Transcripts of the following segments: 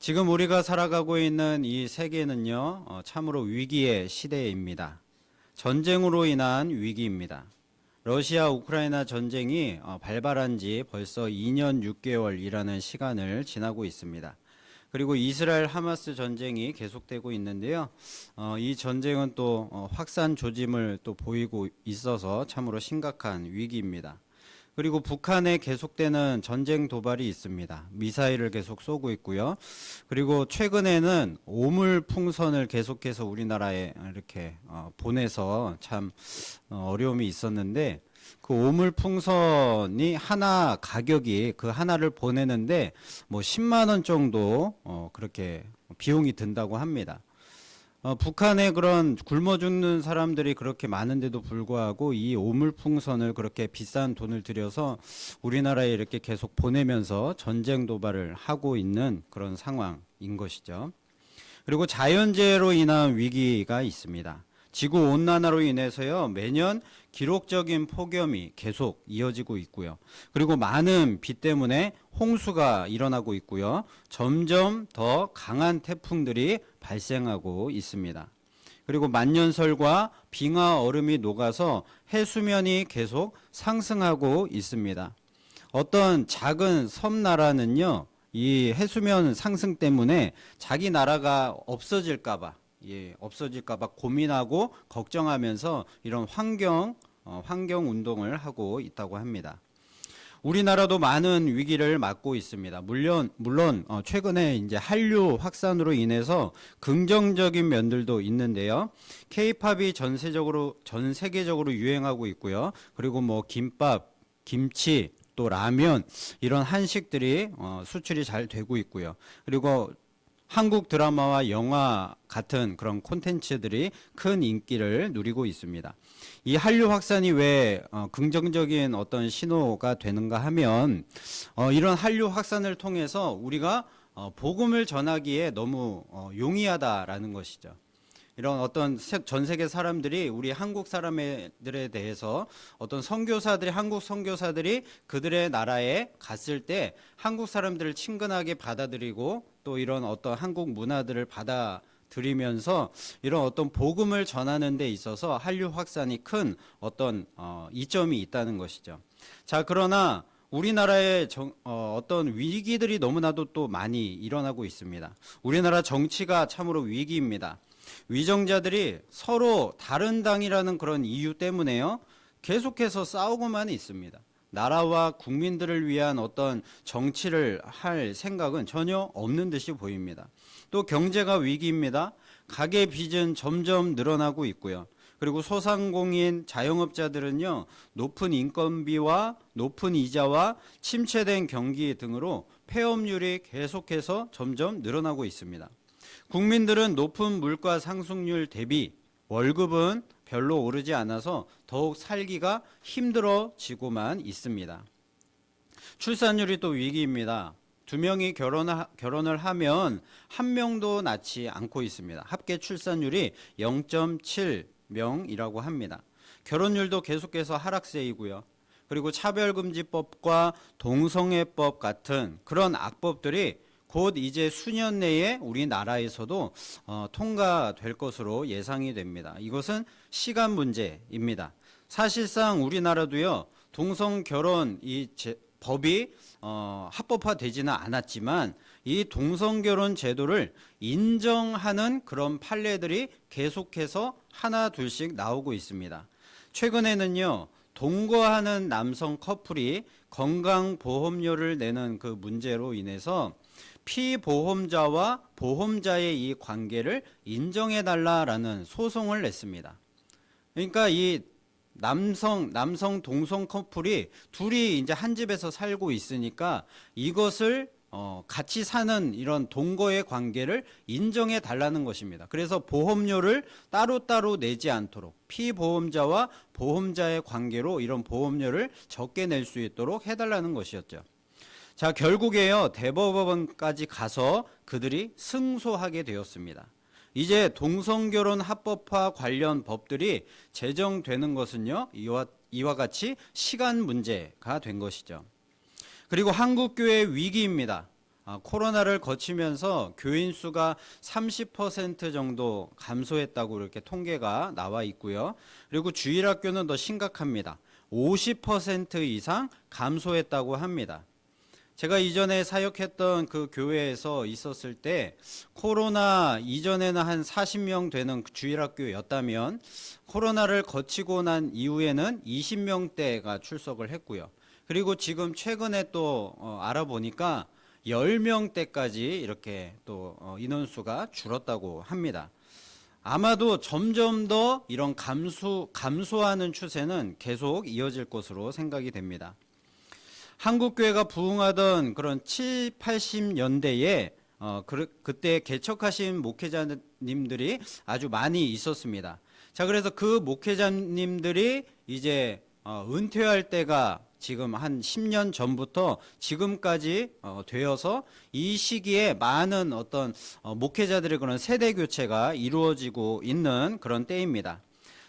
지금 우리가 살아가고 있는 이 세계는요, 참으로 위기의 시대입니다. 전쟁으로 인한 위기입니다. 러시아 우크라이나 전쟁이 발발한 지 벌써 2년 6개월이라는 시간을 지나고 있습니다. 그리고 이스라엘 하마스 전쟁이 계속되고 있는데요. 이 전쟁은 또 확산 조짐을 또 보이고 있어서 참으로 심각한 위기입니다. 그리고 북한에 계속되는 전쟁 도발이 있습니다. 미사일을 계속 쏘고 있고요. 그리고 최근에는 오물풍선을 계속해서 우리나라에 이렇게 보내서 참 어려움이 있었는데, 그 오물풍선이 하나 가격이 그 하나를 보내는데 뭐 10만 원 정도 그렇게 비용이 든다고 합니다. 북한에 그런 굶어 죽는 사람들이 그렇게 많은데도 불구하고 이 오물풍선을 그렇게 비싼 돈을 들여서 우리나라에 이렇게 계속 보내면서 전쟁 도발을 하고 있는 그런 상황인 것이죠. 그리고 자연재해로 인한 위기가 있습니다. 지구 온난화로 인해서요, 매년 기록적인 폭염이 계속 이어지고 있고요. 그리고 많은 비 때문에 홍수가 일어나고 있고요. 점점 더 강한 태풍들이 발생하고 있습니다. 그리고 만년설과 빙하 얼음이 녹아서 해수면이 계속 상승하고 있습니다. 어떤 작은 섬나라는요, 이 해수면 상승 때문에 자기 나라가 없어질까봐 고민하고 걱정하면서 이런 환경 운동을 하고 있다고 합니다. 우리나라도 많은 위기를 맞고 있습니다. 물론 최근에 이제 한류 확산으로 인해서 긍정적인 면들도 있는데요. K-팝이 전 세계적으로 유행하고 있고요. 그리고 뭐 김밥, 김치, 또 라면 이런 한식들이 수출이 잘 되고 있고요. 그리고 한국 드라마와 영화 같은 그런 콘텐츠들이 큰 인기를 누리고 있습니다. 이 한류 확산이 왜 긍정적인 어떤 신호가 되는가 하면 이런 한류 확산을 통해서 우리가 복음을 전하기에 너무 용이하다라는 것이죠. 이런 어떤 전 세계 사람들이 우리 한국 사람들에 대해서 어떤 한국 선교사들이 그들의 나라에 갔을 때 한국 사람들을 친근하게 받아들이고 또 이런 어떤 한국 문화들을 받아들이면서 이런 어떤 복음을 전하는 데 있어서 한류 확산이 큰 어떤 이점이 있다는 것이죠. 자, 그러나 우리나라의 어떤 위기들이 너무나도 또 많이 일어나고 있습니다. 우리나라 정치가 참으로 위기입니다. 위정자들이 서로 다른 당이라는 그런 이유 때문에요, 계속해서 싸우고만 있습니다. 나라와 국민들을 위한 어떤 정치를 할 생각은 전혀 없는 듯이 보입니다. 또 경제가 위기입니다. 가계 빚은 점점 늘어나고 있고요. 그리고 소상공인 자영업자들은요, 높은 인건비와 높은 이자와 침체된 경기 등으로 폐업률이 계속해서 점점 늘어나고 있습니다. 국민들은 높은 물가 상승률 대비 월급은 별로 오르지 않아서 더욱 살기가 힘들어지고만 있습니다. 출산율이 또 위기입니다. 2명이 결혼을 하면 1명도 낳지 않고 있습니다. 합계 출산율이 0.7명이라고 합니다. 결혼율도 계속해서 하락세이고요. 그리고 차별금지법과 동성애법 같은 그런 악법들이 곧 이제 수년 내에 우리나라에서도 통과될 것으로 예상이 됩니다. 이것은 시간 문제입니다. 사실상 우리나라도요, 동성결혼 법이 합법화되지는 않았지만 이 동성결혼 제도를 인정하는 그런 판례들이 계속해서 하나 둘씩 나오고 있습니다. 최근에는요, 동거하는 남성 커플이 건강보험료를 내는 그 문제로 인해서 피보험자와 보험자의 이 관계를 인정해달라라는 소송을 냈습니다. 그러니까 이 남성 동성 커플이 둘이 이제 한 집에서 살고 있으니까 이것을 같이 사는 이런 동거의 관계를 인정해 달라는 것입니다. 그래서 보험료를 따로따로 내지 않도록 피보험자와 보험자의 관계로 이런 보험료를 적게 낼 수 있도록 해달라는 것이었죠. 자, 결국에요, 대법원까지 가서 그들이 승소하게 되었습니다. 이제 동성결혼 합법화 관련 법들이 제정되는 것은요, 이와 같이 시간 문제가 된 것이죠. 그리고 한국교회 위기입니다. 코로나를 거치면서 교인 수가 30% 정도 감소했다고 이렇게 통계가 나와 있고요. 그리고 주일학교는 더 심각합니다. 50% 이상 감소했다고 합니다. 제가 이전에 사역했던 그 교회에서 있었을 때 코로나 이전에는 한 40명 되는 주일학교였다면 코로나를 거치고 난 이후에는 20명대가 출석을 했고요. 그리고 지금 최근에 또 알아보니까 10명대까지 이렇게 또 인원수가 줄었다고 합니다. 아마도 점점 더 이런 감소하는 추세는 계속 이어질 것으로 생각이 됩니다. 한국교회가 부흥하던 그런 7, 80년대에 그때 개척하신 목회자님들이 아주 많이 있었습니다. 자, 그래서 그 목회자님들이 이제 은퇴할 때가 지금 한 10년 전부터 지금까지 되어서 이 시기에 많은 어떤 목회자들의 그런 세대 교체가 이루어지고 있는 그런 때입니다.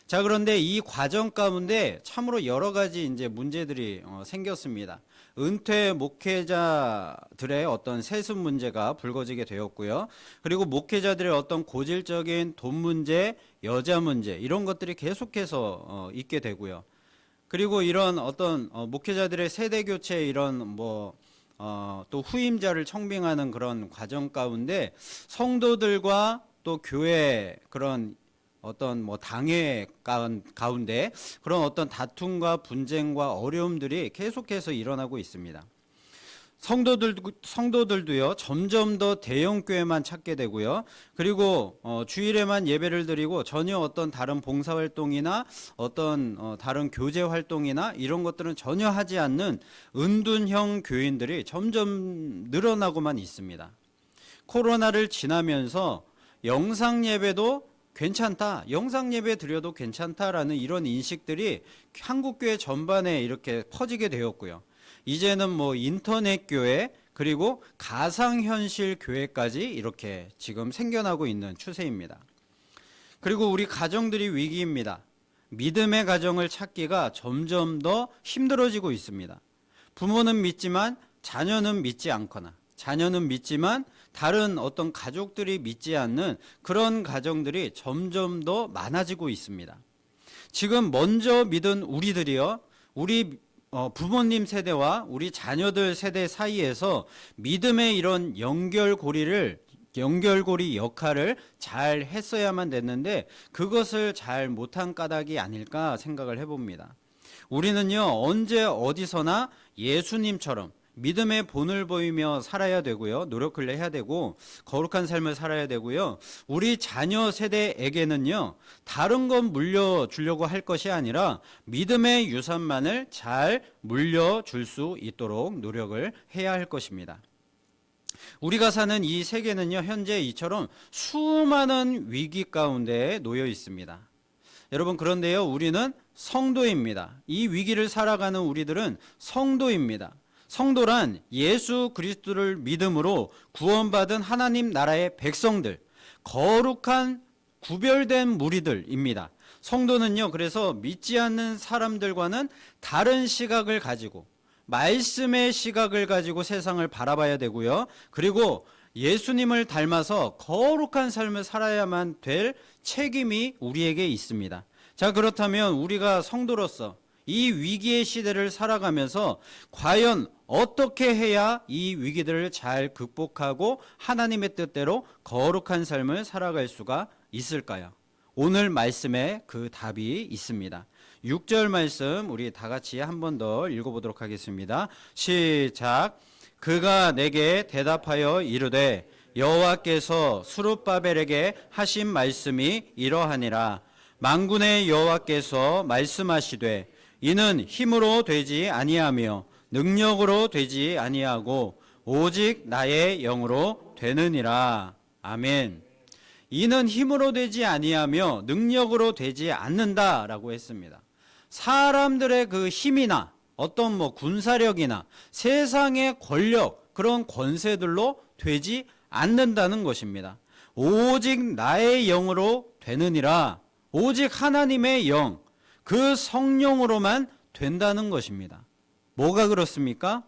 자, 그런데 이 과정 가운데 참으로 여러 가지 이제 문제들이 생겼습니다. 은퇴 목회자들의 어떤 세습 문제가 불거지게 되었고요. 그리고 목회자들의 어떤 고질적인 돈 문제, 여자 문제 이런 것들이 계속해서 있게 되고요. 그리고 이런 어떤 목회자들의 세대 교체 이런 또 후임자를 청빙하는 그런 과정 가운데 성도들과 또 교회 그런 어떤 당회 가운데 그런 어떤 다툼과 분쟁과 어려움들이 계속해서 일어나고 있습니다. 성도들도요 점점 더 대형 교회만 찾게 되고요. 그리고 주일에만 예배를 드리고 전혀 어떤 다른 봉사활동이나 어떤 다른 교제 활동이나 이런 것들은 전혀 하지 않는 은둔형 교인들이 점점 늘어나고만 있습니다. 코로나를 지나면서 영상 예배도 괜찮다, 영상 예배 드려도 괜찮다라는 이런 인식들이 한국교회 전반에 이렇게 퍼지게 되었고요. 이제는 인터넷 교회 그리고 가상현실 교회까지 이렇게 지금 생겨나고 있는 추세입니다. 그리고 우리 가정들이 위기입니다. 믿음의 가정을 찾기가 점점 더 힘들어지고 있습니다. 부모는 믿지만 자녀는 믿지 않거나 자녀는 믿지만 다른 어떤 가족들이 믿지 않는 그런 가정들이 점점 더 많아지고 있습니다. 지금 먼저 믿은 우리들이요, 우리 부모님 세대와 우리 자녀들 세대 사이에서 믿음의 이런 연결고리 역할을 잘 했어야만 됐는데 그것을 잘 못한 까닭이 아닐까 생각을 해봅니다. 우리는요 언제 어디서나 예수님처럼 믿음의 본을 보이며 살아야 되고요. 노력을 해야 되고 거룩한 삶을 살아야 되고요. 우리 자녀 세대에게는요. 다른 건 물려주려고 할 것이 아니라 믿음의 유산만을 잘 물려줄 수 있도록 노력을 해야 할 것입니다. 우리가 사는 이 세계는요. 현재 이처럼 수많은 위기 가운데 놓여 있습니다. 여러분 그런데요. 우리는 성도입니다. 이 위기를 살아가는 우리들은 성도입니다. 성도란 예수 그리스도를 믿음으로 구원받은 하나님 나라의 백성들, 거룩한 구별된 무리들입니다. 성도는요, 그래서 믿지 않는 사람들과는 다른 시각을 가지고 말씀의 시각을 가지고 세상을 바라봐야 되고요. 그리고 예수님을 닮아서 거룩한 삶을 살아야만 될 책임이 우리에게 있습니다. 자, 그렇다면 우리가 성도로서 이 위기의 시대를 살아가면서 과연 어떻게 해야 이 위기들을 잘 극복하고 하나님의 뜻대로 거룩한 삶을 살아갈 수가 있을까요? 오늘 말씀에 그 답이 있습니다. 6절 말씀 우리 다 같이 한 번 더 읽어보도록 하겠습니다. 시작. 그가 내게 대답하여 이르되 여호와께서 스룹바벨에게 하신 말씀이 이러하니라. 만군의 여호와께서 말씀하시되 이는 힘으로 되지 아니하며 능력으로 되지 아니하고 오직 나의 영으로 되느니라. 아멘. 이는 힘으로 되지 아니하며 능력으로 되지 않는다라고 했습니다. 사람들의 그 힘이나 어떤 군사력이나 세상의 권력 그런 권세들로 되지 않는다는 것입니다. 오직 나의 영으로 되느니라. 오직 하나님의 영, 그 성령으로만 된다는 것입니다. 뭐가 그렇습니까?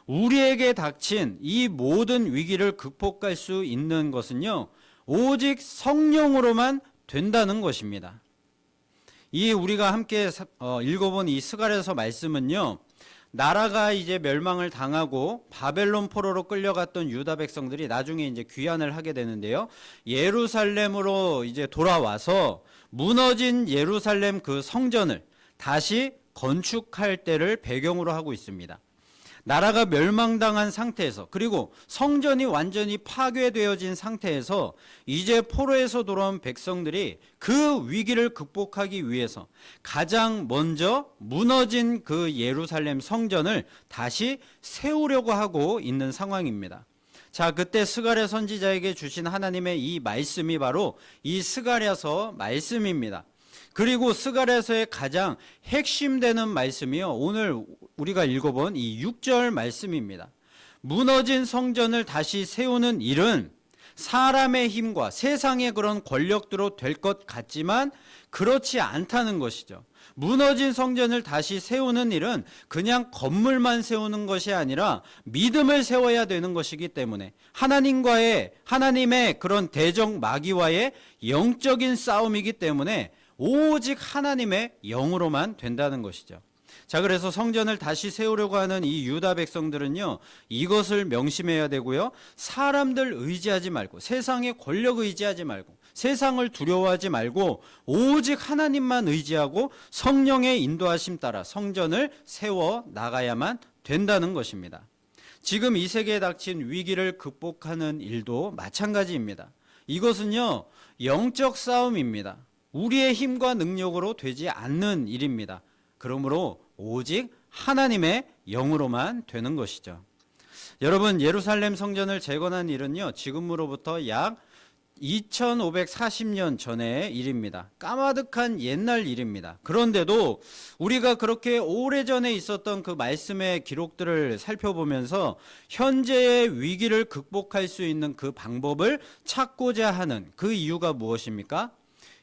우리에게 닥친 이 모든 위기를 극복할 수 있는 것은요, 오직 성령으로만 된다는 것입니다. 이 우리가 함께 읽어본 이 스가랴서 말씀은요, 나라가 이제 멸망을 당하고 바벨론 포로로 끌려갔던 유다 백성들이 나중에 이제 귀환을 하게 되는데요, 예루살렘으로 이제 돌아와서 무너진 예루살렘 그 성전을 다시 건축할 때를 배경으로 하고 있습니다. 나라가 멸망당한 상태에서, 그리고 성전이 완전히 파괴되어진 상태에서 이제 포로에서 돌아온 백성들이 그 위기를 극복하기 위해서 가장 먼저 무너진 그 예루살렘 성전을 다시 세우려고 하고 있는 상황입니다. 자, 그때 스가랴 선지자에게 주신 하나님의 이 말씀이 바로 이 스가랴서 말씀입니다. 그리고 스가랴서의 가장 핵심되는 말씀이요, 오늘 우리가 읽어본 이 6절 말씀입니다. 무너진 성전을 다시 세우는 일은 사람의 힘과 세상의 그런 권력대로 될 것 같지만 그렇지 않다는 것이죠. 무너진 성전을 다시 세우는 일은 그냥 건물만 세우는 것이 아니라 믿음을 세워야 되는 것이기 때문에 하나님의 그런 대적 마귀와의 영적인 싸움이기 때문에 오직 하나님의 영으로만 된다는 것이죠. 자, 그래서 성전을 다시 세우려고 하는 이 유다 백성들은요, 이것을 명심해야 되고요, 사람들 의지하지 말고, 세상의 권력 의지하지 말고, 세상을 두려워하지 말고 오직 하나님만 의지하고 성령의 인도하심 따라 성전을 세워 나가야만 된다는 것입니다. 지금 이 세계에 닥친 위기를 극복하는 일도 마찬가지입니다. 이것은요, 영적 싸움입니다. 우리의 힘과 능력으로 되지 않는 일입니다. 그러므로 오직 하나님의 영으로만 되는 것이죠. 여러분, 예루살렘 성전을 재건한 일은요, 지금으로부터 약 2540년 전의 일입니다. 까마득한 옛날 일입니다. 그런데도 우리가 그렇게 오래전에 있었던 그 말씀의 기록들을 살펴보면서 현재의 위기를 극복할 수 있는 그 방법을 찾고자 하는 그 이유가 무엇입니까?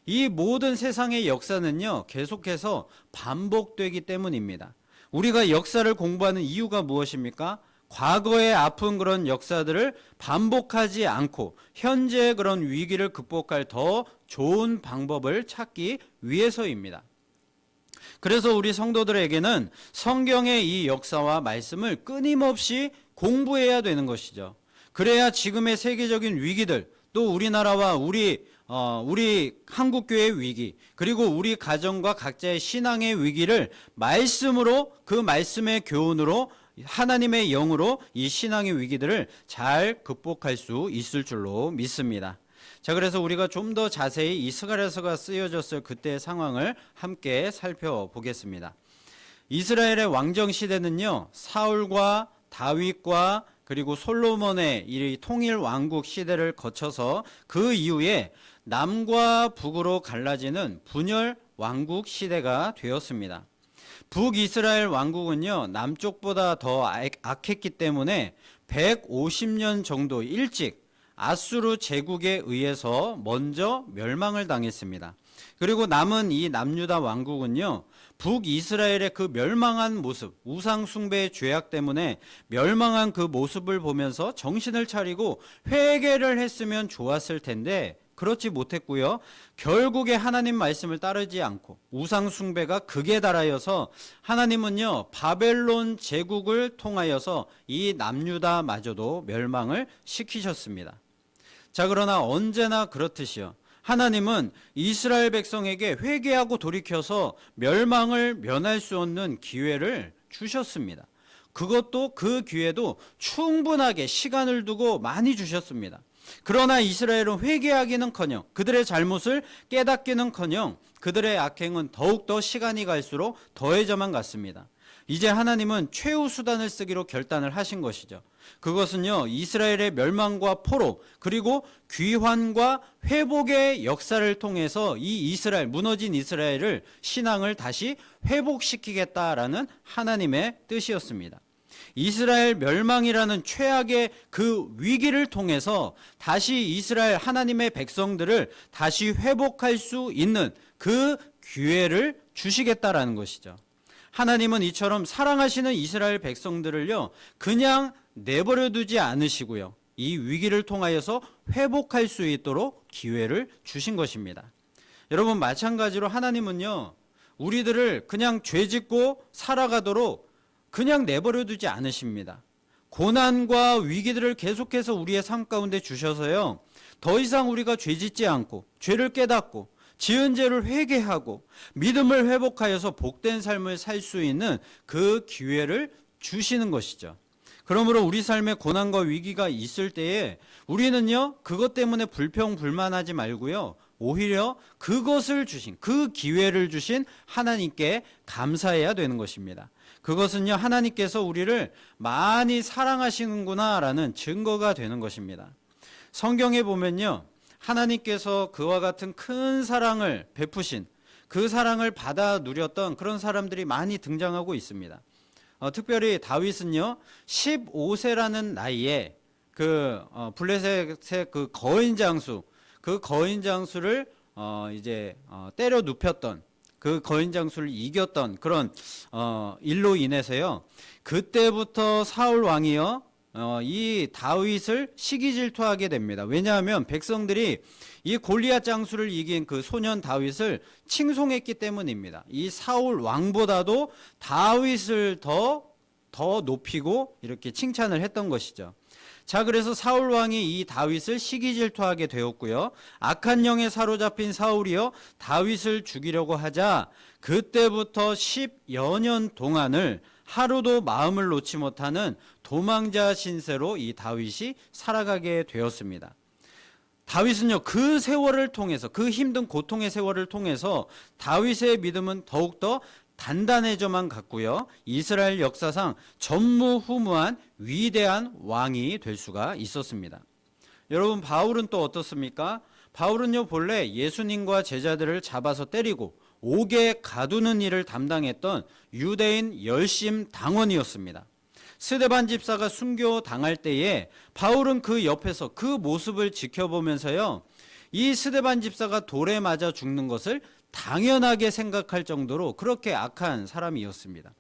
이 모든 세상의 역사는요, 계속해서 반복되기 때문입니다. 우리가 역사를 공부하는 이유가 무엇입니까? 과거의 아픈 그런 역사들을 반복하지 않고 현재의 그런 위기를 극복할 더 좋은 방법을 찾기 위해서입니다. 그래서 우리 성도들에게는 성경의 이 역사와 말씀을 끊임없이 공부해야 되는 것이죠. 그래야 지금의 세계적인 위기들, 또 우리나라와 우리 한국교회의 위기, 그리고 우리 가정과 각자의 신앙의 위기를 말씀으로, 그 말씀의 교훈으로, 하나님의 영으로 이 신앙의 위기들을 잘 극복할 수 있을 줄로 믿습니다. 자, 그래서 우리가 좀 더 자세히 이 스가랴서가 쓰여졌을 그때의 상황을 함께 살펴보겠습니다. 이스라엘의 왕정 시대는요, 사울과 다윗과 그리고 솔로몬의 이 통일 왕국 시대를 거쳐서 그 이후에 남과 북으로 갈라지는 분열 왕국 시대가 되었습니다. 북이스라엘 왕국은요, 남쪽보다 더 악했기 때문에 150년 정도 일찍 아수르 제국에 의해서 먼저 멸망을 당했습니다. 그리고 남은 이 남유다 왕국은요, 북이스라엘의 그 멸망한 모습, 우상 숭배의 죄악 때문에 멸망한 그 모습을 보면서 정신을 차리고 회개를 했으면 좋았을 텐데 그렇지 못했고요. 결국에 하나님 말씀을 따르지 않고 우상 숭배가 극에 달하여서 하나님은요, 바벨론 제국을 통하여서 이 남유다마저도 멸망을 시키셨습니다. 자, 그러나 언제나 그렇듯이요, 하나님은 이스라엘 백성에게 회개하고 돌이켜서 멸망을 면할 수 없는 기회를 주셨습니다. 그것도 그 기회도 충분하게 시간을 두고 많이 주셨습니다. 그러나 이스라엘은 회개하기는커녕 그들의 잘못을 깨닫기는커녕 그들의 악행은 더욱더 시간이 갈수록 더해져만 갔습니다. 이제 하나님은 최후 수단을 쓰기로 결단을 하신 것이죠. 그것은요, 이스라엘의 멸망과 포로, 그리고 귀환과 회복의 역사를 통해서 이 무너진 이스라엘을, 신앙을 다시 회복시키겠다라는 하나님의 뜻이었습니다. 이스라엘 멸망이라는 최악의 그 위기를 통해서 다시 이스라엘 하나님의 백성들을 다시 회복할 수 있는 그 기회를 주시겠다라는 것이죠. 하나님은 이처럼 사랑하시는 이스라엘 백성들을요, 그냥 내버려 두지 않으시고요, 이 위기를 통하여서 회복할 수 있도록 기회를 주신 것입니다. 여러분, 마찬가지로 하나님은요, 우리들을 그냥 죄 짓고 살아가도록 그냥 내버려 두지 않으십니다. 고난과 위기들을 계속해서 우리의 삶 가운데 주셔서요, 더 이상 우리가 죄 짓지 않고 죄를 깨닫고 지은 죄를 회개하고 믿음을 회복하여서 복된 삶을 살 수 있는 그 기회를 주시는 것이죠. 그러므로 우리 삶에 고난과 위기가 있을 때에 우리는요, 그것 때문에 불평불만하지 말고요, 오히려 그것을 주신, 그 기회를 주신 하나님께 감사해야 되는 것입니다. 그것은요, 하나님께서 우리를 많이 사랑하시는구나 라는 증거가 되는 것입니다. 성경에 보면요, 하나님께서 그와 같은 큰 사랑을 베푸신, 그 사랑을 받아 누렸던 그런 사람들이 많이 등장하고 있습니다. 특별히 다윗은요, 15세라는 나이에 블레셋의 그 거인 장수를 때려 눕혔던, 그 거인 장수를 이겼던 그런 일로 인해서요, 그때부터 사울 왕이요, 이 다윗을 시기질투하게 됩니다. 왜냐하면 백성들이 이 골리앗 장수를 이긴 그 소년 다윗을 칭송했기 때문입니다. 이 사울 왕보다도 다윗을 더 높이고 이렇게 칭찬을 했던 것이죠. 자, 그래서 사울 왕이 이 다윗을 시기질투하게 되었고요, 악한 영에 사로잡힌 사울이요, 다윗을 죽이려고 하자 그때부터 10여 년 동안을 하루도 마음을 놓지 못하는 도망자 신세로 이 다윗이 살아가게 되었습니다. 다윗은요, 그 세월을 통해서, 그 힘든 고통의 세월을 통해서 다윗의 믿음은 더욱더 단단해져만 갔고요, 이스라엘 역사상 전무후무한 위대한 왕이 될 수가 있었습니다. 여러분, 바울은 또 어떻습니까? 바울은요, 본래 예수님과 제자들을 잡아서 때리고 옥에 가두는 일을 담당했던 유대인 열심 당원이었습니다. 스데반 집사가 순교당할 때에 바울은 그 옆에서 그 모습을 지켜보면서요, 이 스데반 집사가 돌에 맞아 죽는 것을 당연하게 생각할 정도로 그렇게 악한 사람이었습니다.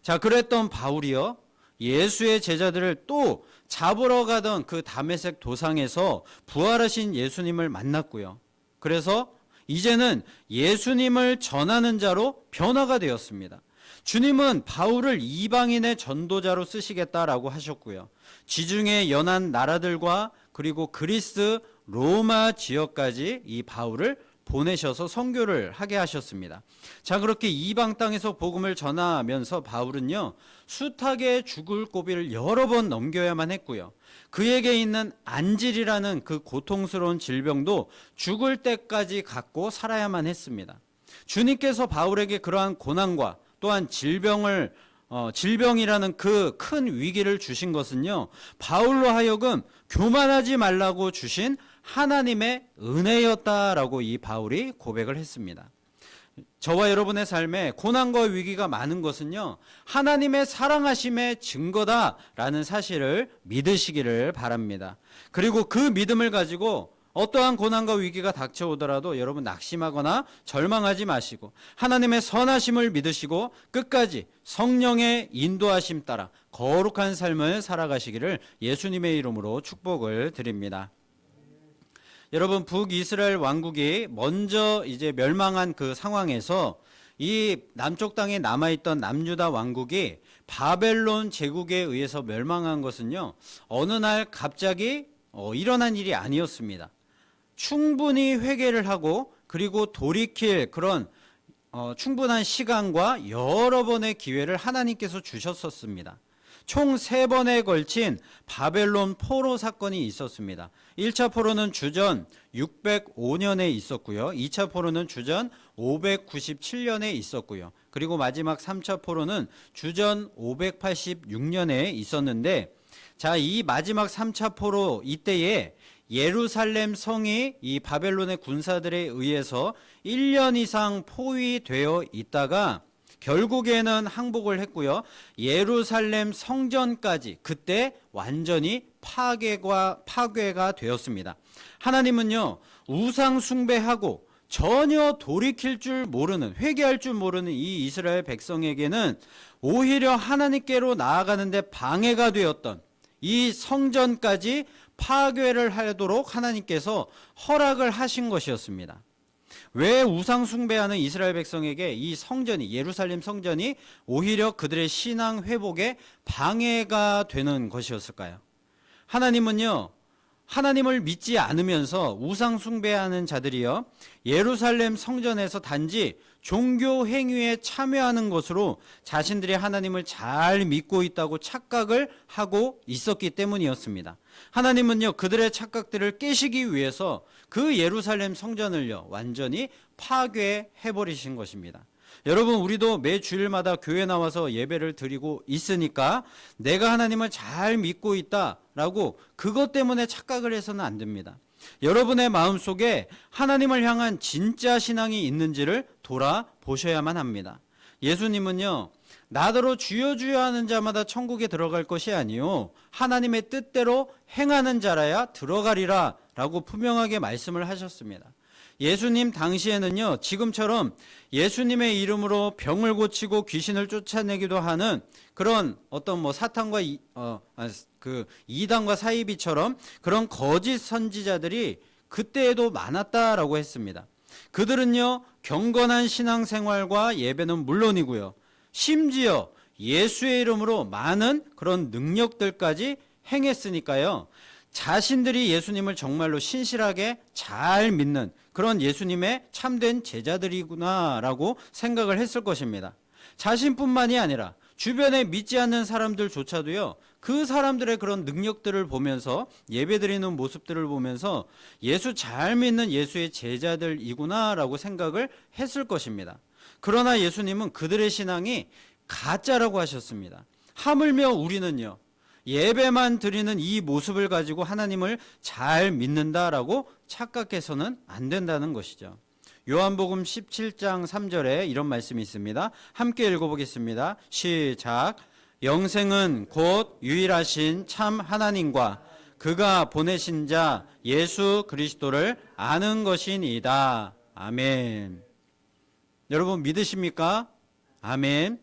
자, 그랬던 바울이요, 예수의 제자들을 또 잡으러 가던 그 다메섹 도상에서 부활하신 예수님을 만났고요, 그래서 이제는 예수님을 전하는 자로 변화가 되었습니다. 주님은 바울을 이방인의 전도자로 쓰시겠다라고 하셨고요, 지중해 연안 나라들과 그리고 그리스, 로마 지역까지 이 바울을 보내셔서 선교를 하게 하셨습니다. 자, 그렇게 이방 땅에서 복음을 전하면서 바울은요, 숱하게 죽을 고비를 여러 번 넘겨야만 했고요, 그에게 있는 안질이라는 그 고통스러운 질병도 죽을 때까지 갖고 살아야만 했습니다. 주님께서 바울에게 그러한 고난과 또한 질병이라는 그 큰 위기를 주신 것은요, 바울로 하여금 교만하지 말라고 주신 하나님의 은혜였다라고 이 바울이 고백을 했습니다. 저와 여러분의 삶에 고난과 위기가 많은 것은요, 하나님의 사랑하심의 증거다라는 사실을 믿으시기를 바랍니다. 그리고 그 믿음을 가지고 어떠한 고난과 위기가 닥쳐오더라도 여러분 낙심하거나 절망하지 마시고 하나님의 선하심을 믿으시고 끝까지 성령의 인도하심 따라 거룩한 삶을 살아가시기를 예수님의 이름으로 축복을 드립니다. 여러분, 북이스라엘 왕국이 먼저 이제 멸망한 그 상황에서 이 남쪽 땅에 남아있던 남유다 왕국이 바벨론 제국에 의해서 멸망한 것은요, 어느 날 갑자기 일어난 일이 아니었습니다. 충분히 회개를 하고 그리고 돌이킬 그런 충분한 시간과 여러 번의 기회를 하나님께서 주셨었습니다. 총 3번에 걸친 바벨론 포로 사건이 있었습니다. 1차 포로는 주전 605년에 있었고요. 2차 포로는 주전 597년에 있었고요. 그리고 마지막 3차 포로는 주전 586년에 있었는데, 자, 이 마지막 3차 포로 이때에 예루살렘 성이 이 바벨론의 군사들에 의해서 1년 이상 포위되어 있다가 결국에는 항복을 했고요. 예루살렘 성전까지 그때 완전히 파괴가 되었습니다. 하나님은요, 우상 숭배하고 전혀 돌이킬 줄 모르는, 회개할 줄 모르는 이 이스라엘 백성에게는 오히려 하나님께로 나아가는데 방해가 되었던 이 성전까지 파괴를 하도록 하나님께서 허락을 하신 것이었습니다. 왜 우상 숭배하는 이스라엘 백성에게 이 성전이, 예루살렘 성전이 오히려 그들의 신앙 회복에 방해가 되는 것이었을까요? 하나님은요, 하나님을 믿지 않으면서 우상 숭배하는 자들이요, 예루살렘 성전에서 단지 종교 행위에 참여하는 것으로 자신들이 하나님을 잘 믿고 있다고 착각을 하고 있었기 때문이었습니다. 하나님은요, 그들의 착각들을 깨시기 위해서 그 예루살렘 성전을요, 완전히 파괴해버리신 것입니다. 여러분, 우리도 매 주일마다 교회 나와서 예배를 드리고 있으니까 내가 하나님을 잘 믿고 있다라고 그것 때문에 착각을 해서는 안 됩니다. 여러분의 마음속에 하나님을 향한 진짜 신앙이 있는지를 돌아보셔야만 합니다. 예수님은요, 나더러 주여 주여 하는 자마다 천국에 들어갈 것이 아니요 하나님의 뜻대로 행하는 자라야 들어가리라 라고 분명하게 말씀을 하셨습니다. 예수님 당시에는요, 지금처럼 예수님의 이름으로 병을 고치고 귀신을 쫓아내기도 하는 그런 어떤 사탄과 이단과 사이비처럼 그런 거짓 선지자들이 그때에도 많았다라고 했습니다. 그들은요, 경건한 신앙생활과 예배는 물론이고요, 심지어 예수의 이름으로 많은 그런 능력들까지 행했으니까요, 자신들이 예수님을 정말로 신실하게 잘 믿는 그런 예수님의 참된 제자들이구나라고 생각을 했을 것입니다. 자신뿐만이 아니라 주변에 믿지 않는 사람들조차도요, 그 사람들의 그런 능력들을 보면서, 예배드리는 모습들을 보면서 예수 잘 믿는 예수의 제자들이구나라고 생각을 했을 것입니다. 그러나 예수님은 그들의 신앙이 가짜라고 하셨습니다. 하물며 우리는요, 예배만 드리는 이 모습을 가지고 하나님을 잘 믿는다라고 착각해서는 안 된다는 것이죠. 요한복음 17장 3절에 이런 말씀이 있습니다. 함께 읽어보겠습니다. 시작. 영생은 곧 유일하신 참 하나님과 그가 보내신 자 예수 그리스도를 아는 것이니이다. 아멘. 여러분 믿으십니까? 아멘.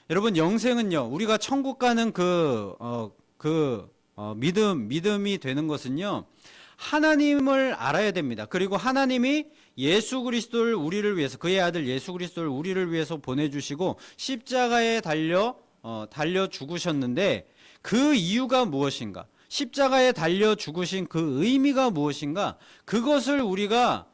여러분, 영생은요, 우리가 천국 가는 믿음이 되는 것은요, 하나님을 알아야 됩니다. 그리고 하나님이 예수 그리스도를 우리를 위해서, 그의 아들 예수 그리스도를 우리를 위해서 보내주시고 십자가에 달려 죽으셨는데 그 이유가 무엇인가? 십자가에 달려 죽으신 그 의미가 무엇인가? 그것을 우리가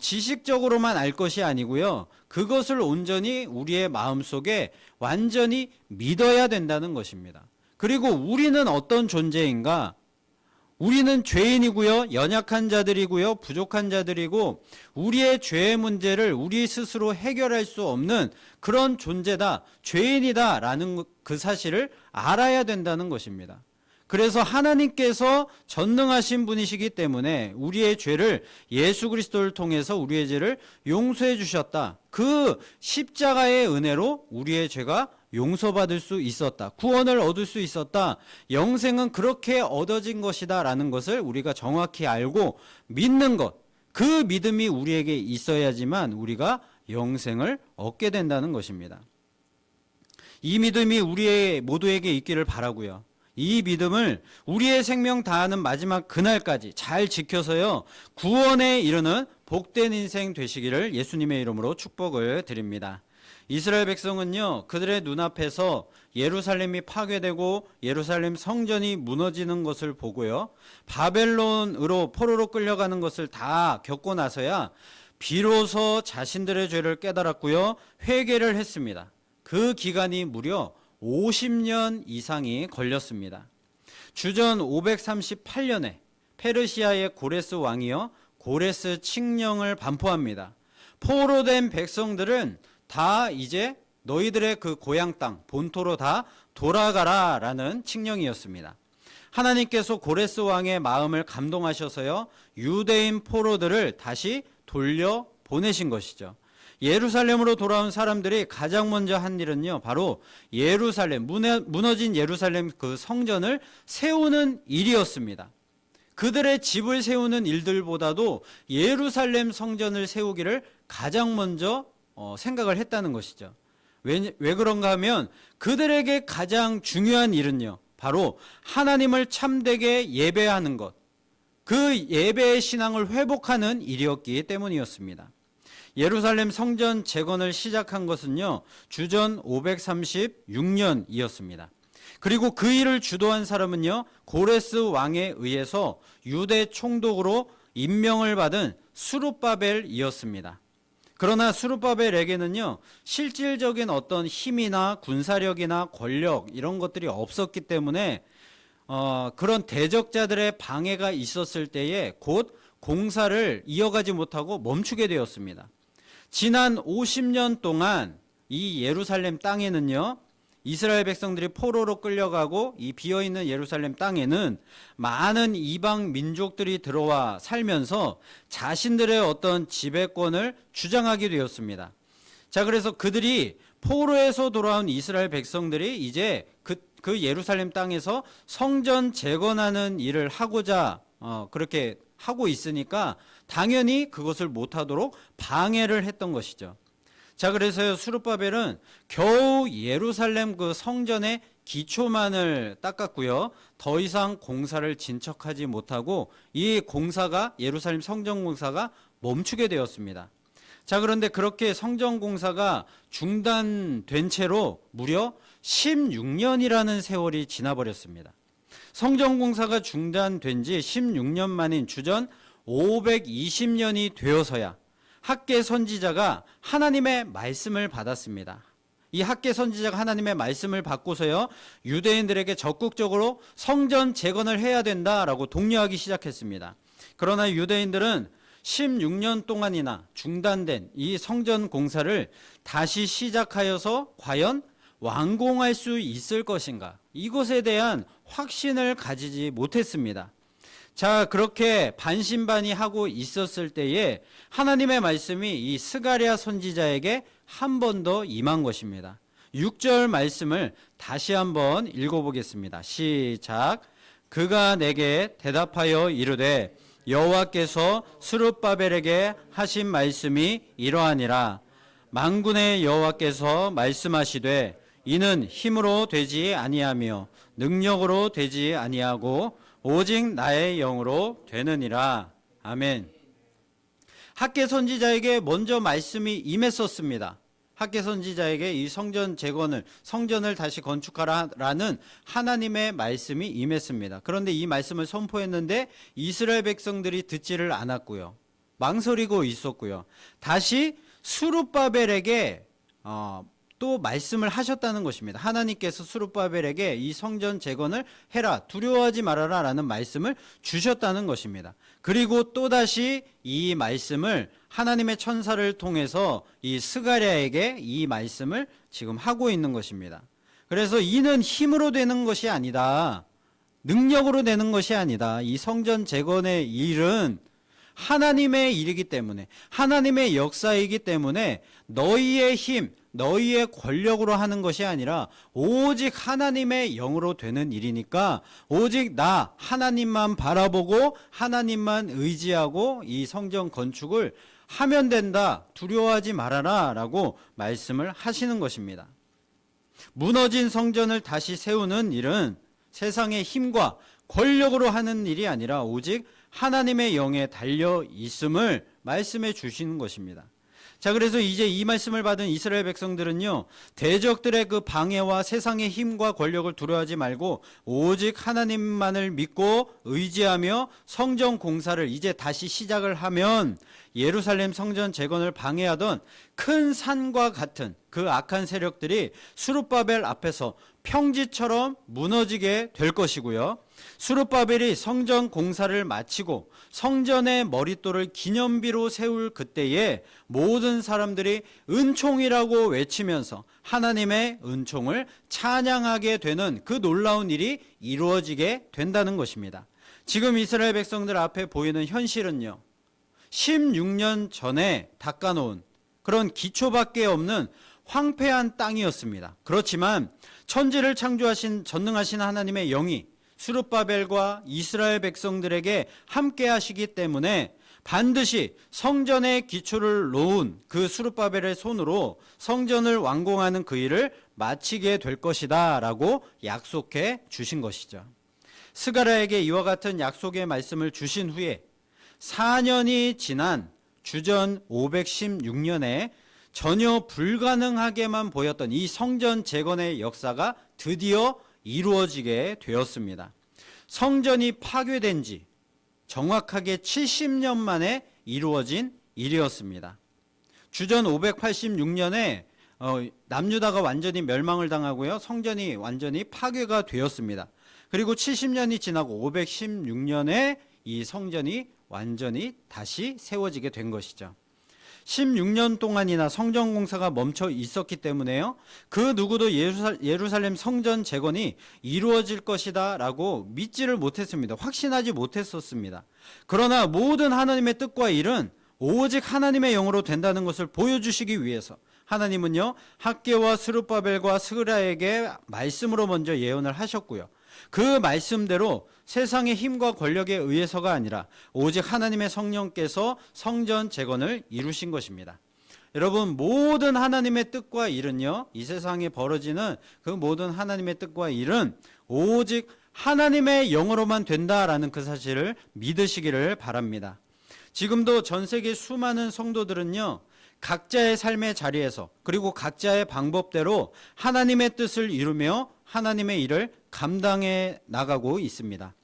지식적으로만 알 것이 아니고요, 그것을 온전히 우리의 마음속에 완전히 믿어야 된다는 것입니다. 그리고 우리는 어떤 존재인가? 우리는 죄인이고요, 연약한 자들이고요, 부족한 자들이고, 우리의 죄의 문제를 우리 스스로 해결할 수 없는 그런 존재다, 죄인이다 라는 그 사실을 알아야 된다는 것입니다. 그래서 하나님께서 전능하신 분이시기 때문에 우리의 죄를 예수 그리스도를 통해서 우리의 죄를 용서해 주셨다. 그 십자가의 은혜로 우리의 죄가 용서받을 수 있었다. 구원을 얻을 수 있었다. 영생은 그렇게 얻어진 것이다 라는 것을 우리가 정확히 알고 믿는 것, 그 믿음이 우리에게 있어야지만 우리가 영생을 얻게 된다는 것입니다. 이 믿음이 우리 모두에게 있기를 바라고요. 이 믿음을 우리의 생명 다하는 마지막 그날까지 잘 지켜서요, 구원에 이르는 복된 인생 되시기를 예수님의 이름으로 축복을 드립니다. 이스라엘 백성은요, 그들의 눈앞에서 예루살렘이 파괴되고 예루살렘 성전이 무너지는 것을 보고요, 바벨론으로 포로로 끌려가는 것을 다 겪고 나서야 비로소 자신들의 죄를 깨달았고요, 회개를 했습니다. 그 기간이 무려 50년 이상이 걸렸습니다. 주전 538년에 페르시아의 고레스 왕이요, 고레스 칙령을 반포합니다. 포로된 백성들은 다 이제 너희들의 그 고향 땅 본토로 다 돌아가라 라는 칙령이었습니다. 하나님께서 고레스 왕의 마음을 감동하셔서요, 유대인 포로들을 다시 돌려 보내신 것이죠. 예루살렘으로 돌아온 사람들이 가장 먼저 한 일은요, 바로 예루살렘, 무너진 예루살렘 그 성전을 세우는 일이었습니다. 그들의 집을 세우는 일들보다도 예루살렘 성전을 세우기를 가장 먼저 생각을 했다는 것이죠. 왜 그런가 하면 그들에게 가장 중요한 일은요, 바로 하나님을 참되게 예배하는 것, 그 예배의 신앙을 회복하는 일이었기 때문이었습니다. 예루살렘 성전 재건을 시작한 것은요, 주전 536년이었습니다. 그리고 그 일을 주도한 사람은요, 고레스 왕에 의해서 유대 총독으로 임명을 받은 스룹바벨이었습니다. 그러나 스룹바벨에게는요, 실질적인 어떤 힘이나 군사력이나 권력 이런 것들이 없었기 때문에 그런 대적자들의 방해가 있었을 때에 곧 공사를 이어가지 못하고 멈추게 되었습니다. 지난 50년 동안 이 예루살렘 땅에는요, 이스라엘 백성들이 포로로 끌려가고 이 비어있는 예루살렘 땅에는 많은 이방 민족들이 들어와 살면서 자신들의 어떤 지배권을 주장하게 되었습니다. 자, 그래서 그들이 포로에서 돌아온 이스라엘 백성들이 이제 그 예루살렘 땅에서 성전 재건하는 일을 하고자 그렇게 하고 있으니까 당연히 그것을 못하도록 방해를 했던 것이죠. 자, 그래서요, 스룹바벨은 겨우 예루살렘 그 성전의 기초만을 닦았고요, 더 이상 공사를 진척하지 못하고 이 공사가, 예루살렘 성전 공사가 멈추게 되었습니다. 자, 그런데 그렇게 성전 공사가 중단된 채로 무려 16년이라는 세월이 지나버렸습니다. 성전 공사가 중단된 지 16년 만인 주전 520년이 되어서야 학개 선지자가 하나님의 말씀을 받았습니다. 이 학개 선지자가 하나님의 말씀을 받고서요, 유대인들에게 적극적으로 성전 재건을 해야 된다라고 독려하기 시작했습니다. 그러나 유대인들은 16년 동안이나 중단된 이 성전 공사를 다시 시작하여서 과연 완공할 수 있을 것인가, 이것에 대한 확신을 가지지 못했습니다. 자, 그렇게 반신반의하고 있었을 때에 하나님의 말씀이 이 스가랴 선지자에게 한 번 더 임한 것입니다. 6절 말씀을 다시 한번 읽어보겠습니다. 시작. 그가 내게 대답하여 이르되 여호와께서 스룹바벨에게 하신 말씀이 이러하니라. 만군의 여호와께서 말씀하시되 이는 힘으로 되지 아니하며 능력으로 되지 아니하고 오직 나의 영으로 되느니라. 아멘. 학개 선지자에게 먼저 말씀이 임했었습니다. 학개 선지자에게 이 성전 재건을, 성전을 다시 건축하라라는 하나님의 말씀이 임했습니다. 그런데 이 말씀을 선포했는데 이스라엘 백성들이 듣지를 않았고요, 망설이고 있었고요, 다시 스룹바벨에게 또 말씀을 하셨다는 것입니다. 하나님께서 스룹바벨에게 이 성전 재건을 해라, 두려워하지 말아라 라는 말씀을 주셨다는 것입니다. 그리고 또다시 이 말씀을 하나님의 천사를 통해서 이 스가랴에게 이 말씀을 지금 하고 있는 것입니다. 그래서 이는 힘으로 되는 것이 아니다, 능력으로 되는 것이 아니다. 이 성전 재건의 일은 하나님의 일이기 때문에, 하나님의 역사이기 때문에 너희의 힘, 너희의 권력으로 하는 것이 아니라 오직 하나님의 영으로 되는 일이니까 오직 나 하나님만 바라보고 하나님만 의지하고 이 성전 건축을 하면 된다, 두려워하지 말아라 라고 말씀을 하시는 것입니다. 무너진 성전을 다시 세우는 일은 세상의 힘과 권력으로 하는 일이 아니라 오직 하나님의 영에 달려 있음을 말씀해 주시는 것입니다. 자, 그래서 이제 이 말씀을 받은 이스라엘 백성들은요, 대적들의 그 방해와 세상의 힘과 권력을 두려워하지 말고 오직 하나님만을 믿고 의지하며 성전 공사를 이제 다시 시작을 하면 예루살렘 성전 재건을 방해하던 큰 산과 같은 그 악한 세력들이 스룹바벨 앞에서 평지처럼 무너지게 될 것이고요, 스룹바벨이 성전 공사를 마치고 성전의 머릿돌을 기념비로 세울 그때에 모든 사람들이 은총이라고 외치면서 하나님의 은총을 찬양하게 되는 그 놀라운 일이 이루어지게 된다는 것입니다. 지금 이스라엘 백성들 앞에 보이는 현실은요, 16년 전에 닦아놓은 그런 기초밖에 없는 황폐한 땅이었습니다. 그렇지만 천지를 창조하신 전능하신 하나님의 영이 스룹바벨과 이스라엘 백성들에게 함께 하시기 때문에 반드시 성전의 기초를 놓은 그 스룹바벨의 손으로 성전을 완공하는 그 일을 마치게 될 것이다 라고 약속해 주신 것이죠. 스가랴에게 이와 같은 약속의 말씀을 주신 후에 4년이 지난 주전 516년에 전혀 불가능하게만 보였던 이 성전 재건의 역사가 드디어 이루어지게 되었습니다. 성전이 파괴된 지 정확하게 70년 만에 이루어진 일이었습니다. 주전 586년에 남유다가 완전히 멸망을 당하고요. 성전이 완전히 파괴가 되었습니다. 그리고 70년이 지나고 516년에 이 성전이 완전히 다시 세워지게 된 것이죠. 16년 동안이나 성전 공사가 멈춰 있었기 때문에요. 그 누구도 예루살렘 성전 재건이 이루어질 것이다 라고 믿지를 못했습니다. 확신하지 못했었습니다. 그러나 모든 하나님의 뜻과 일은 오직 하나님의 영으로 된다는 것을 보여주시기 위해서 하나님은요, 학개와 스룹바벨과 스가랴에게 말씀으로 먼저 예언을 하셨고요. 그 말씀대로 세상의 힘과 권력에 의해서가 아니라 오직 하나님의 성령께서 성전 재건을 이루신 것입니다. 여러분, 모든 하나님의 뜻과 일은요, 이 세상에 벌어지는 그 모든 하나님의 뜻과 일은 오직 하나님의 영으로만 된다라는 그 사실을 믿으시기를 바랍니다. 지금도 전 세계 수많은 성도들은요, 각자의 삶의 자리에서 그리고 각자의 방법대로 하나님의 뜻을 이루며 하나님의 일을 감당해 나가고 있습니다.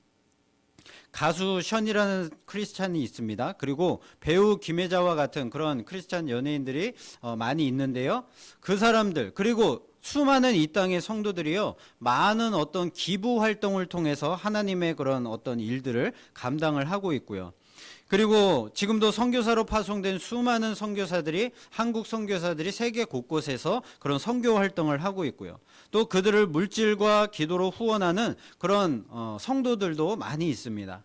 가수 션이라는 크리스찬이 있습니다. 그리고 배우 김혜자와 같은 그런 크리스찬 연예인들이 많이 있는데요. 그 사람들 그리고 수많은 이 땅의 성도들이요, 많은 어떤 기부 활동을 통해서 하나님의 그런 어떤 일들을 감당을 하고 있고요. 그리고 지금도 선교사로 파송된 수많은 선교사들이, 한국 선교사들이 세계 곳곳에서 그런 선교 활동을 하고 있고요. 또 그들을 물질과 기도로 후원하는 그런 성도들도 많이 있습니다.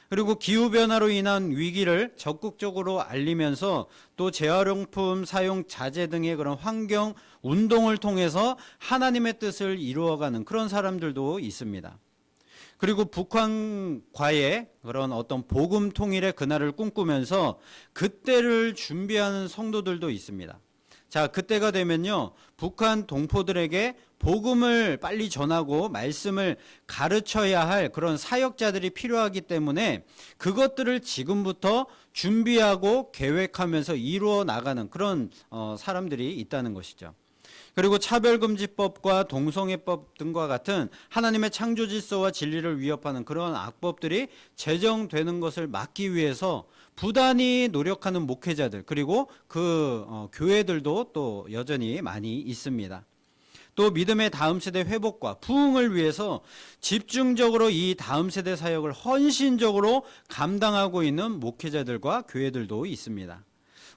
그리고 기후변화로 인한 위기를 적극적으로 알리면서 또 재활용품 사용 자제 등의 그런 환경 운동을 통해서 하나님의 뜻을 이루어가는 그런 사람들도 있습니다. 그리고 북한과의 그런 어떤 복음 통일의 그날을 꿈꾸면서 그때를 준비하는 성도들도 있습니다. 자, 그때가 되면요, 북한 동포들에게 복음을 빨리 전하고 말씀을 가르쳐야 할 그런 사역자들이 필요하기 때문에 그것들을 지금부터 준비하고 계획하면서 이루어 나가는 그런 사람들이 있다는 것이죠. 그리고 차별금지법과 동성애법 등과 같은 하나님의 창조 질서와 진리를 위협하는 그런 악법들이 제정되는 것을 막기 위해서 부단히 노력하는 목회자들, 그리고 그 교회들도 또 여전히 많이 있습니다. 또 믿음의 다음 세대 회복과 부흥을 위해서 집중적으로 이 다음 세대 사역을 헌신적으로 감당하고 있는 목회자들과 교회들도 있습니다.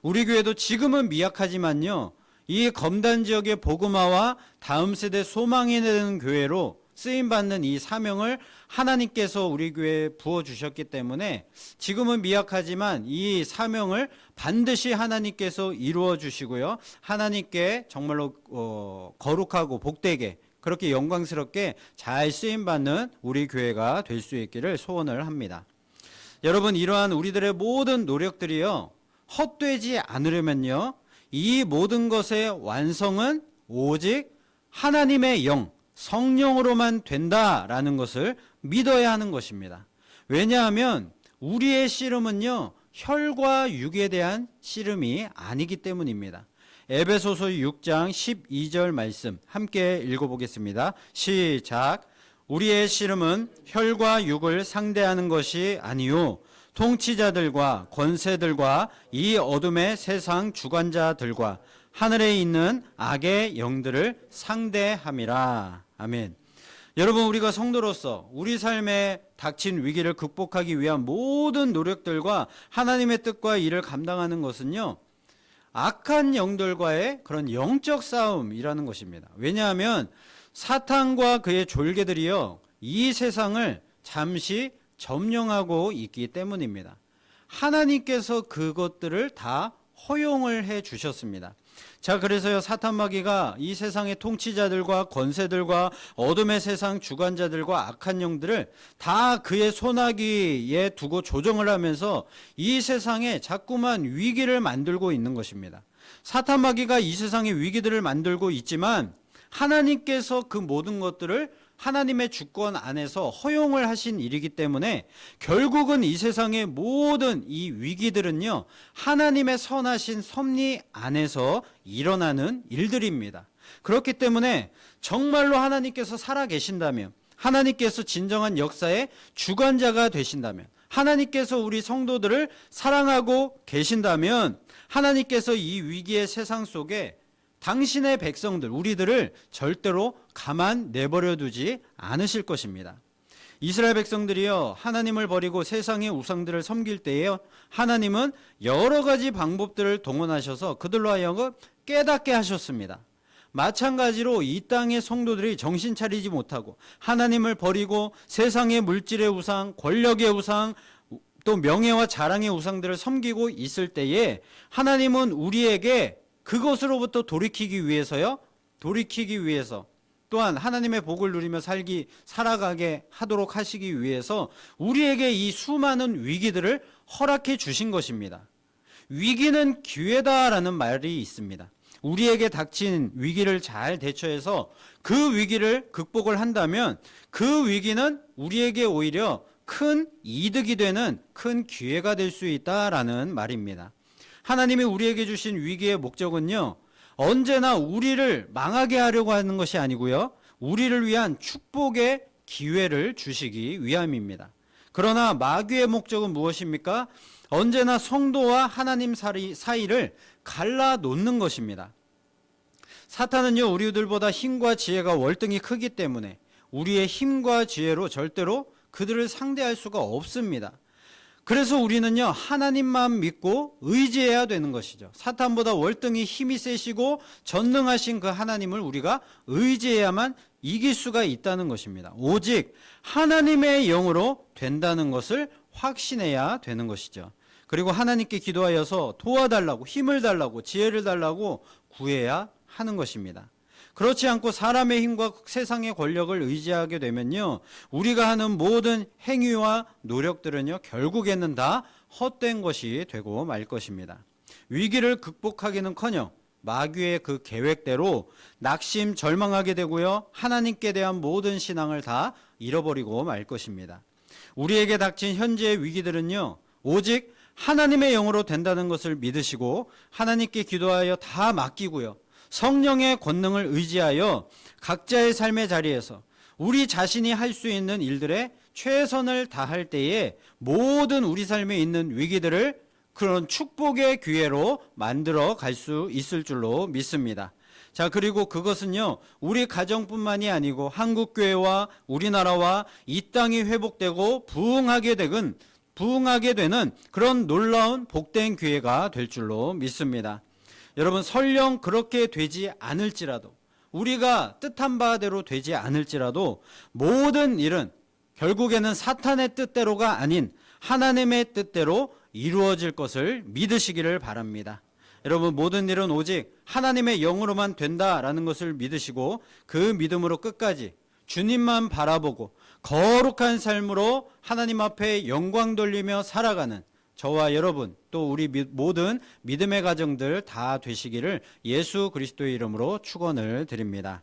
우리 교회도 지금은 미약하지만요, 이 검단 지역의 복음화와 다음 세대 소망이 되는 교회로 쓰임받는 이 사명을 하나님께서 우리 교회에 부어주셨기 때문에 지금은 미약하지만 이 사명을 반드시 하나님께서 이루어 주시고요, 하나님께 정말로 거룩하고 복되게 그렇게 영광스럽게 잘 쓰임받는 우리 교회가 될 수 있기를 소원을 합니다. 여러분, 이러한 우리들의 모든 노력들이요, 헛되지 않으려면요, 이 모든 것의 완성은 오직 하나님의 영, 성령으로만 된다라는 것을 믿어야 하는 것입니다. 왜냐하면 우리의 씨름은요, 혈과 육에 대한 씨름이 아니기 때문입니다. 에베소서 6장 12절 말씀 함께 읽어보겠습니다. 시작. 우리의 씨름은 혈과 육을 상대하는 것이 아니요 통치자들과 권세들과 이 어둠의 세상 주관자들과 하늘에 있는 악의 영들을 상대함이라. 아멘. 여러분, 우리가 성도로서 우리 삶에 닥친 위기를 극복하기 위한 모든 노력들과 하나님의 뜻과 일을 감당하는 것은요, 악한 영들과의 그런 영적 싸움이라는 것입니다. 왜냐하면 사탄과 그의 졸개들이요, 이 세상을 잠시 점령하고 있기 때문입니다. 하나님께서 그것들을 다 허용을 해 주셨습니다. 자, 그래서요, 사탄 마귀가 이 세상의 통치자들과 권세들과 어둠의 세상 주관자들과 악한 영들을 다 그의 손아귀에 두고 조정을 하면서 이 세상에 자꾸만 위기를 만들고 있는 것입니다. 사탄 마귀가 이 세상에 위기들을 만들고 있지만 하나님께서 그 모든 것들을 하나님의 주권 안에서 허용을 하신 일이기 때문에 결국은 이 세상의 모든 이 위기들은요, 하나님의 선하신 섭리 안에서 일어나는 일들입니다. 그렇기 때문에 정말로 하나님께서 살아계신다면, 하나님께서 진정한 역사의 주관자가 되신다면, 하나님께서 우리 성도들을 사랑하고 계신다면 하나님께서 이 위기의 세상 속에 당신의 백성들, 우리들을 절대로 가만 내버려 두지 않으실 것입니다. 이스라엘 백성들이요, 하나님을 버리고 세상의 우상들을 섬길 때에요, 하나님은 여러 가지 방법들을 동원하셔서 그들로 하여금 깨닫게 하셨습니다. 마찬가지로 이 땅의 성도들이 정신 차리지 못하고 하나님을 버리고 세상의 물질의 우상, 권력의 우상, 또 명예와 자랑의 우상들을 섬기고 있을 때에 하나님은 우리에게 그것으로부터 돌이키기 위해서 또한 하나님의 복을 누리며 살아가게 하도록 하시기 위해서 우리에게 이 수많은 위기들을 허락해 주신 것입니다. 위기는 기회다라는 말이 있습니다. 우리에게 닥친 위기를 잘 대처해서 그 위기를 극복을 한다면 그 위기는 우리에게 오히려 큰 이득이 되는 큰 기회가 될 수 있다라는 말입니다. 하나님이 우리에게 주신 위기의 목적은요, 언제나 우리를 망하게 하려고 하는 것이 아니고요, 우리를 위한 축복의 기회를 주시기 위함입니다. 그러나 마귀의 목적은 무엇입니까? 언제나 성도와 하나님 사이를 갈라놓는 것입니다. 사탄은요, 우리들보다 힘과 지혜가 월등히 크기 때문에 우리의 힘과 지혜로 절대로 그들을 상대할 수가 없습니다. 그래서 우리는요, 하나님만 믿고 의지해야 되는 것이죠. 사탄보다 월등히 힘이 세시고 전능하신 그 하나님을 우리가 의지해야만 이길 수가 있다는 것입니다. 오직 하나님의 영으로 된다는 것을 확신해야 되는 것이죠. 그리고 하나님께 기도하여서 도와달라고, 힘을 달라고, 지혜를 달라고 구해야 하는 것입니다. 그렇지 않고 사람의 힘과 세상의 권력을 의지하게 되면요, 우리가 하는 모든 행위와 노력들은요, 결국에는 다 헛된 것이 되고 말 것입니다. 위기를 극복하기는커녕 마귀의 그 계획대로 낙심, 절망하게 되고요, 하나님께 대한 모든 신앙을 다 잃어버리고 말 것입니다. 우리에게 닥친 현재의 위기들은요, 오직 하나님의 영으로 된다는 것을 믿으시고 하나님께 기도하여 다 맡기고요, 성령의 권능을 의지하여 각자의 삶의 자리에서 우리 자신이 할 수 있는 일들에 최선을 다할 때에 모든 우리 삶에 있는 위기들을 그런 축복의 기회로 만들어 갈 수 있을 줄로 믿습니다. 자, 그리고 그것은요, 우리 가정뿐만이 아니고 한국교회와 우리나라와 이 땅이 회복되고 부흥하게 되는 그런 놀라운 복된 기회가 될 줄로 믿습니다. 여러분, 설령 그렇게 되지 않을지라도, 우리가 뜻한 바대로 되지 않을지라도 모든 일은 결국에는 사탄의 뜻대로가 아닌 하나님의 뜻대로 이루어질 것을 믿으시기를 바랍니다. 여러분, 모든 일은 오직 하나님의 영으로만 된다라는 것을 믿으시고 그 믿음으로 끝까지 주님만 바라보고 거룩한 삶으로 하나님 앞에 영광 돌리며 살아가는 저와 여러분, 또 우리 모든 믿음의 가정들 다 되시기를 예수 그리스도의 이름으로 축원을 드립니다.